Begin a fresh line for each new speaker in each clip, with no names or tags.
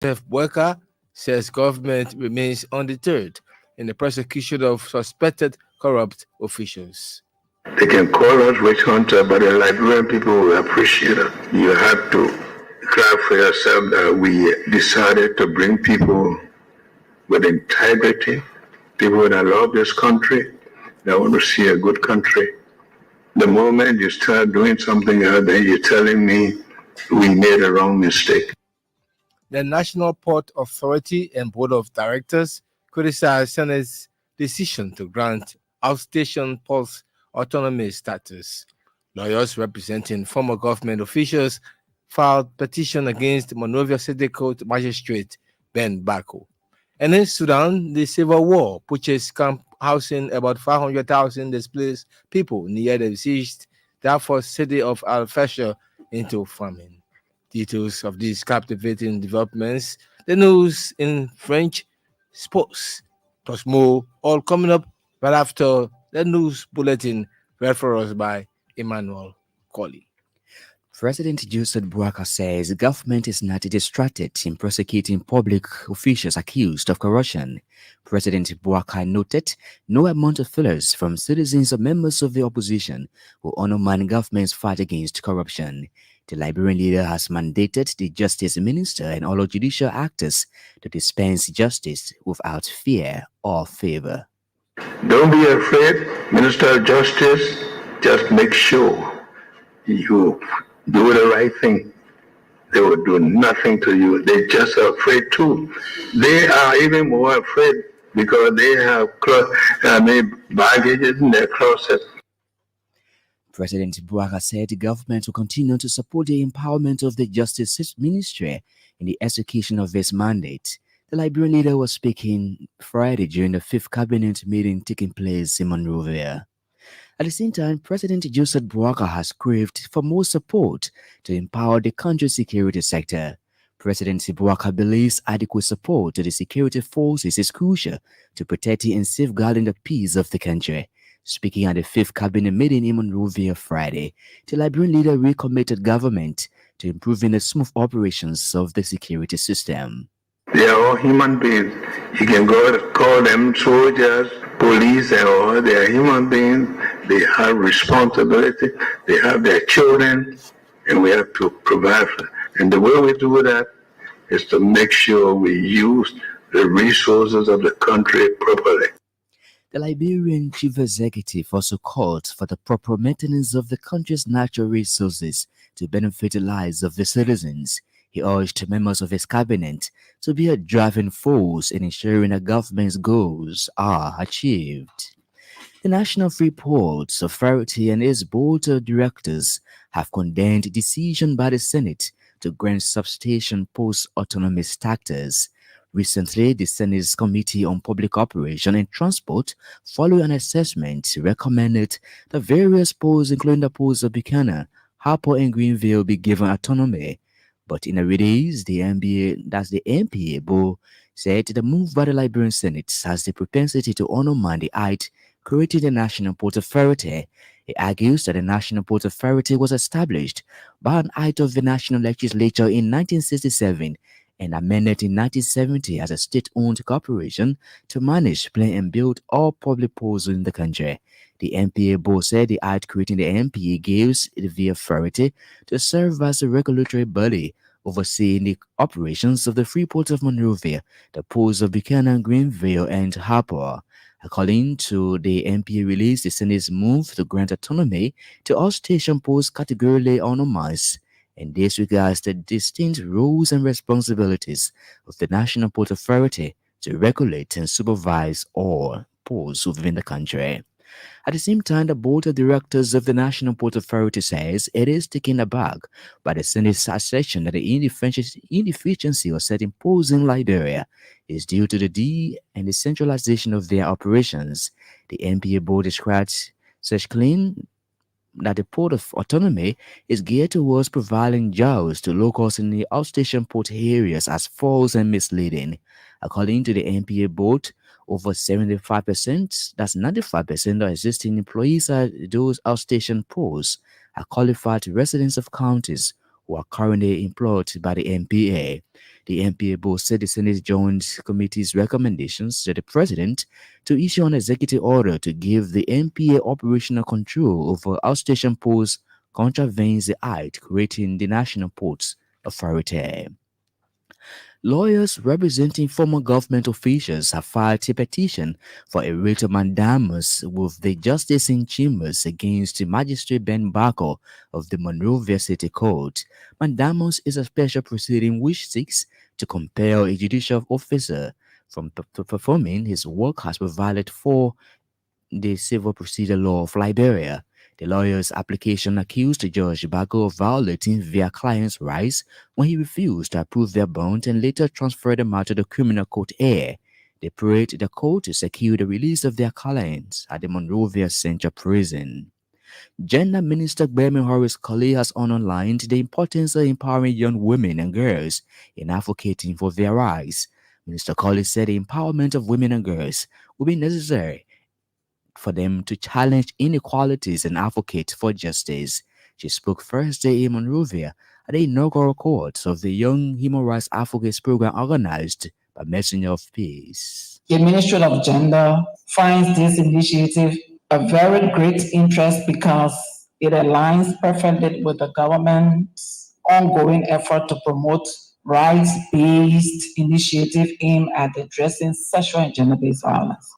Joseph Boyka says government remains undeterred in the prosecution of suspected corrupt officials.
They can call us witch hunter, but the Liberian people will appreciate it. You have to clap for yourself that we decided to bring people with integrity, people that love this country, that want to see a good country. The moment you start doing something else, then you're telling me we made a wrong mistake.
The National Port Authority and Board of Directors criticized Senate's decision to grant outstation ports autonomy status. Lawyers representing former government officials filed petition against Monrovia City Court Magistrate Ben Bako. And in Sudan, the civil war pushes camp housing about 500,000 displaced people near the besieged Darfur city of Al Fasher into famine. Details of these captivating developments, the news in French, sports, plus more, all coming up right after the news bulletin read for us by Emmanuel Colley.
President Joseph Boakai says the government is not distracted in prosecuting public officials accused of corruption. President Boakai noted no amount of fillers from citizens or members of the opposition will undermine government's fight against corruption. The Liberian leader has mandated the Justice Minister and all judicial actors to dispense justice without fear or favor.
Don't be afraid, Minister of Justice. Just make sure you do the right thing. They will do nothing to you. They just are afraid too. They are even more afraid because they have baggages in their closet.
President Boakai said the government will continue to support the empowerment of the Justice Ministry in the execution of its mandate. The Liberian leader was speaking Friday during the fifth cabinet meeting taking place in Monrovia. At the same time, President Joseph Boakai has craved for more support to empower the country's security sector. President Boakai believes adequate support to the security forces is crucial to protecting and safeguarding the peace of the country. Speaking at the fifth cabinet meeting in Monrovia Friday, the Liberian leader recommitted government to improving the smooth operations of the security system.
They are all human beings. You can call them soldiers, police, and all. They are human beings. They have responsibility. They have their children, and we have to provide for them. And the way we do that is to make sure we use the resources of the country properly.
The Liberian chief executive also called for the proper maintenance of the country's natural resources to benefit the lives of the citizens. He urged members of his cabinet to be a driving force in ensuring that government's goals are achieved. The National Free Ports Authority and its board of directors have condemned the decision by the Senate to grant substation post autonomy status. Recently, the Senate's Committee on Public Operation and Transport, following an assessment, recommended that various ports, including the ports of Buchanan, Harper, and Greenville, be given autonomy. But in a release, the NPA board said the move by the Liberian Senate has the propensity to undermine the act creating the National Port Authority. It argues that the National Port Authority was established by an act of the National Legislature in 1967 and amended in 1970 as a state-owned corporation to manage, plan, and build all public ports in the country. The NPA board said the act creating the NPA gives it the authority to serve as a regulatory body overseeing the operations of the Freeport of Monrovia, the ports of Buchanan, Greenville, and Harper. According to the NPA release, the Senate's move to grant autonomy to all station ports categorically undermines and disregards the distinct roles and responsibilities of the National Port Authority to regulate and supervise all ports within the country. At the same time, the board of directors of the National Port Authority says it is taken aback by the Senate's assertion that the inefficiency of certain ports in Liberia is due to the decentralization of their operations. The NPA board described such claim that the Port of Autonomy is geared towards providing jobs to locals in the outstation port areas as false and misleading. According to the NPA board, over 75%, that's 95% of existing employees at those outstation ports are qualified residents of counties who are currently employed by the MPA. The MPA board said the Senate Joint Committee's recommendations to the President to issue an executive order to give the MPA operational control over outstation posts contravenes the act creating the National Ports Authority. Lawyers representing former government officials have filed a petition for a writ of mandamus with the Justice in Chambers against Magistrate Ben Barker of the Monrovia City Court. Mandamus is a special proceeding which seeks to compel a judicial officer from performing his work as provided for the civil procedure law of Liberia. The lawyer's application accused Judge Bago of violating their client's rights when he refused to approve their bond and later transferred them out to the criminal court here. They prayed the court to secure the release of their clients at the Monrovia Central Prison. Gender Minister Bermin Horace Colley has underlined the importance of empowering young women and girls in advocating for their rights. Minister Colley said the empowerment of women and girls will be necessary for them to challenge inequalities and advocate for justice. She spoke Thursday in Monrovia at the inaugural court of the Young Human Rights Advocates Program organized by Messenger of Peace.
The Ministry of Gender finds this initiative a very great interest because it aligns perfectly with the government's ongoing effort to promote rights-based initiative aimed at addressing sexual and gender-based violence.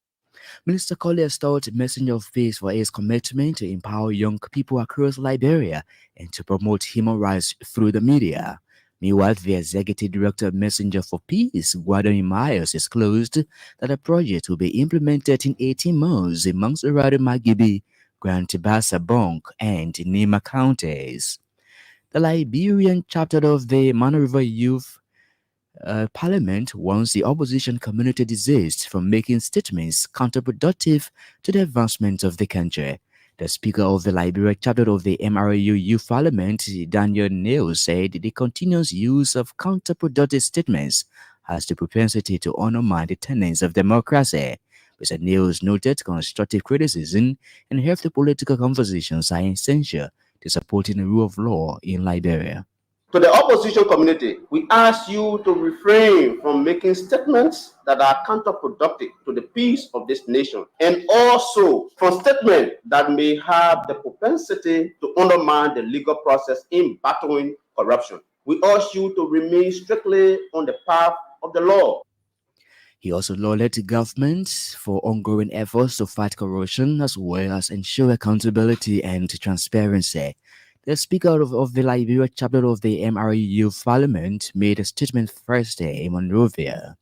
Minister Colley has told Messenger of Peace for his commitment to empower young people across Liberia and to promote human rights through the media. Meanwhile, the Executive Director of Messenger for Peace, Guadoni Myers, disclosed that the project will be implemented in 18 months amongst Uradu Magibi, Grand Tibasa Bonk, and Nima counties. The Liberian chapter of the Mano River Youth Parliament wants the opposition community desist from making statements counterproductive to the advancement of the country. The Speaker of the Liberia chapter of the MRU Youth Parliament, Daniel Neal, said the continuous use of counterproductive statements has the propensity to undermine the tenets of democracy. Mr. Neals noted constructive criticism and healthy political conversations are essential to supporting the rule of law in Liberia.
To the opposition community, we ask you to refrain from making statements that are counterproductive to the peace of this nation, and also from statements that may have the propensity to undermine the legal process in battling corruption. We urge you to remain strictly on the path of the law.
He also lauded governments for ongoing efforts to fight corruption as well as ensure accountability and transparency. The Speaker of the Liberia chapter of the MRU Youth Parliament made a statement Thursday in Monrovia.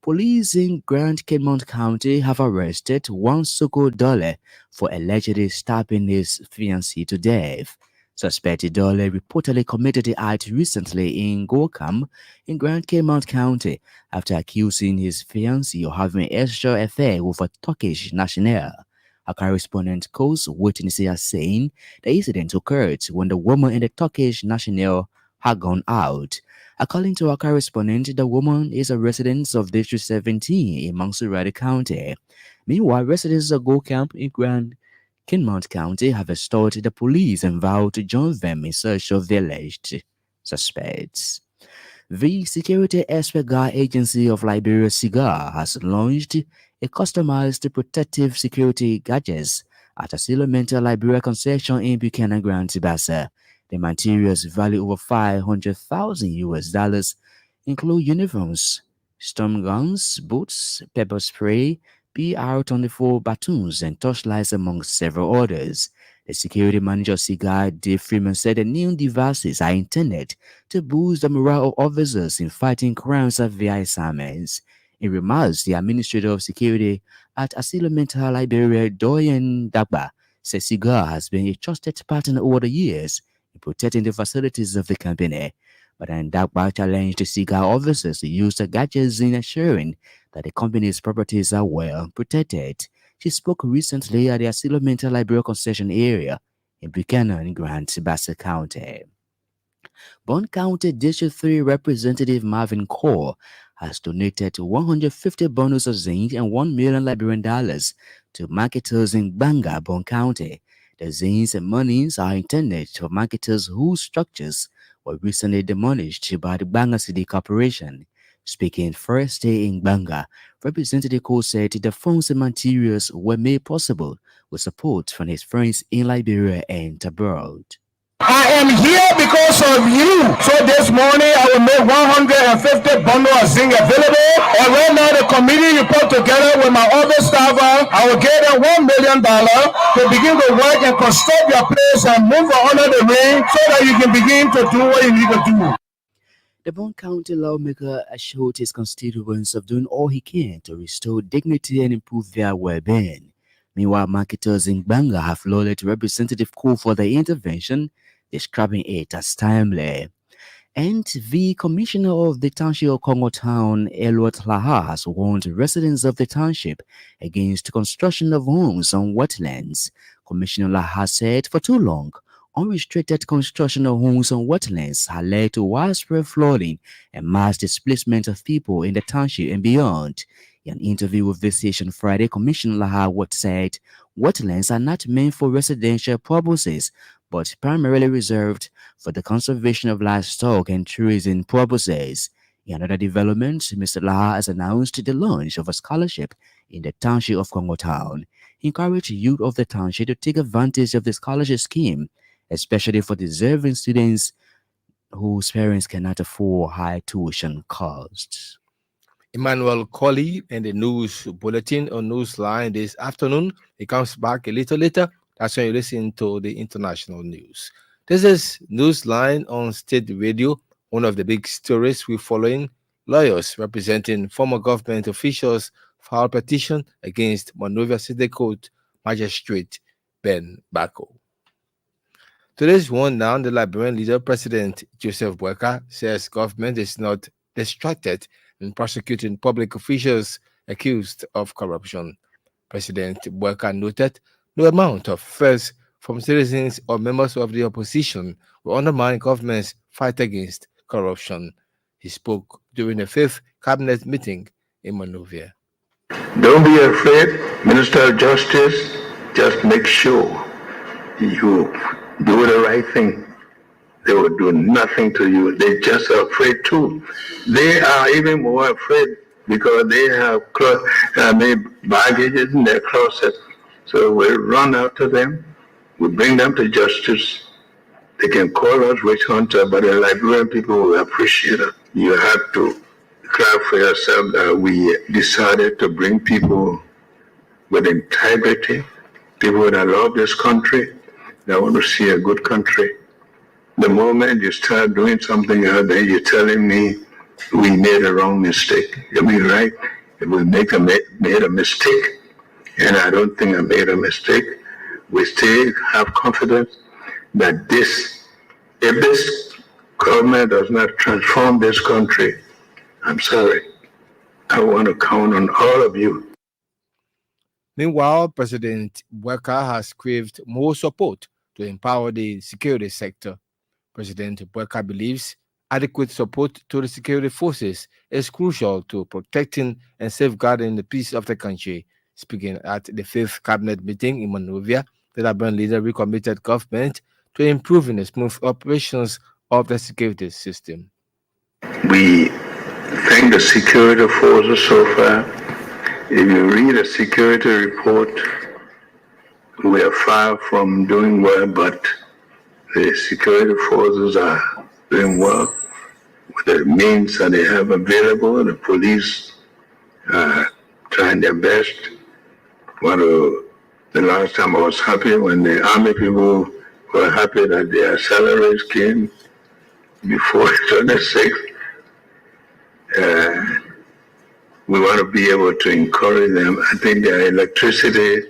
Police in Grand Caymont County have arrested one Soko Dole for allegedly stabbing his fiancée to death. Suspected Dole reportedly committed the act recently in Gorkham in Grand Caymont County after accusing his fiancée of having an extra affair with a Turkish national. A correspondent calls witnesses are saying the incident occurred when the woman and the Turkish national had gone out. According to our correspondent, the woman is a resident of District 17 in Mansurati County. Meanwhile, residents of Gorkham in Grand Caymont County have extorted the police and vowed to join them in search of the alleged suspects. The Security Expert Guard Agency of Liberia, SIGAR, has launched a customized protective security gadgets at a Silomental Liberia concession in Buchanan, Grand Tibasa. The materials value over $500,000 include uniforms, storm guns, boots, pepper spray, PR-24 batons, and torchlights, among several others. The security manager, Cigar Dave Freeman, said the new devices are intended to boost the morale of officers in fighting crimes at their assignments. In remarks, the Administrator of Security at Asilo Mental Liberia, Doyen Dagba, said Cigar has been a trusted partner over the years in protecting the facilities of the company. But then Dagba challenged the Cigar officers to use the gadgets in ensuring that the company's properties are well protected. She spoke recently at the Asilo Mental Liberia concession area in Buchanan, Grand Tibasa County. Bond County District 3 Representative Marvin Core has donated 150 bundles of zinc and $1 million Liberian dollars to marketers in Banga, Bond County. The zinc and monies are intended for marketers whose structures were were recently demolished by the Banga City Corporation. Speaking first day in Banga, Representative Cole said the funds and materials were made possible with support from his friends in Liberia and abroad.
I am here because of you. So this morning I will make 150 bundles of zinc available. And right now the committee report together with my other staff, I will give them $1 million to begin to work and construct your place and move under the ring so that you can begin to do what you need to do.
The Bond County lawmaker assured his constituents of doing all he can to restore dignity and improve their well-being. Meanwhile, marketers in Banga have lauded Representative Cole for the intervention, describing it as timely. And the commissioner of the township of Congo Town, Elliot Laha, has warned residents of the township against construction of homes on wetlands. Commissioner Laha said for too long, unrestricted construction of homes on wetlands had led to widespread flooding and mass displacement of people in the township and beyond. In an interview with this station Friday, Commissioner Laha said wetlands are not meant for residential purposes, but primarily reserved for the conservation of livestock and tourism purposes. In another development, Mr. Laha has announced the launch of a scholarship in the township of Congo Town. He encouraged youth of the township to take advantage of the scholarship scheme, especially for deserving students whose parents cannot afford high tuition costs.
Emmanuel Colley in the news bulletin on Newsline this afternoon. He comes back a little later. That's when you listen to the international news. This is Newsline on State Radio. One of the big stories we're following: lawyers representing former government officials file petition against Monrovia City Court Magistrate Ben Bako. Today's one down, the Liberian leader, President Joseph Boakai, says government is not distracted in prosecuting public officials accused of corruption. President Boakai noted no amount of threats from citizens or members of the opposition will undermine government's fight against corruption. He spoke during the 5th cabinet meeting in Monrovia.
Don't be afraid, Minister of Justice. Just make sure you do the right thing. They will do nothing to you. They just are afraid too. They are even more afraid because they have baggages in their closet. So we run after them. We bring them to justice. They can call us witch hunter, but the Liberian people will appreciate it. You have to cry for yourself that we decided to bring people with integrity, people that love this country, that want to see a good country. The moment you start doing something out there, you're telling me we made a wrong mistake. You mean right? If we made a mistake, and I don't think I made a mistake, we still have confidence that if this government does not transform this country, I'm sorry. I want to count on all of you.
Meanwhile, President Boakai has craved more support to empower the security sector. President Boakai believes adequate support to the security forces is crucial to protecting and safeguarding the peace of the country. Speaking at the 5th cabinet meeting in Monrovia, the Liberian leader recommitted government to improving the smooth operations of the security system.
We thank the security forces so far. If you read a security report, we are far from doing well, but the security forces are doing well with the means that they have available. The police are trying their best. The last time I was happy when the army people were happy that their salaries came before 26th. We want to be able to encourage them. I think their electricity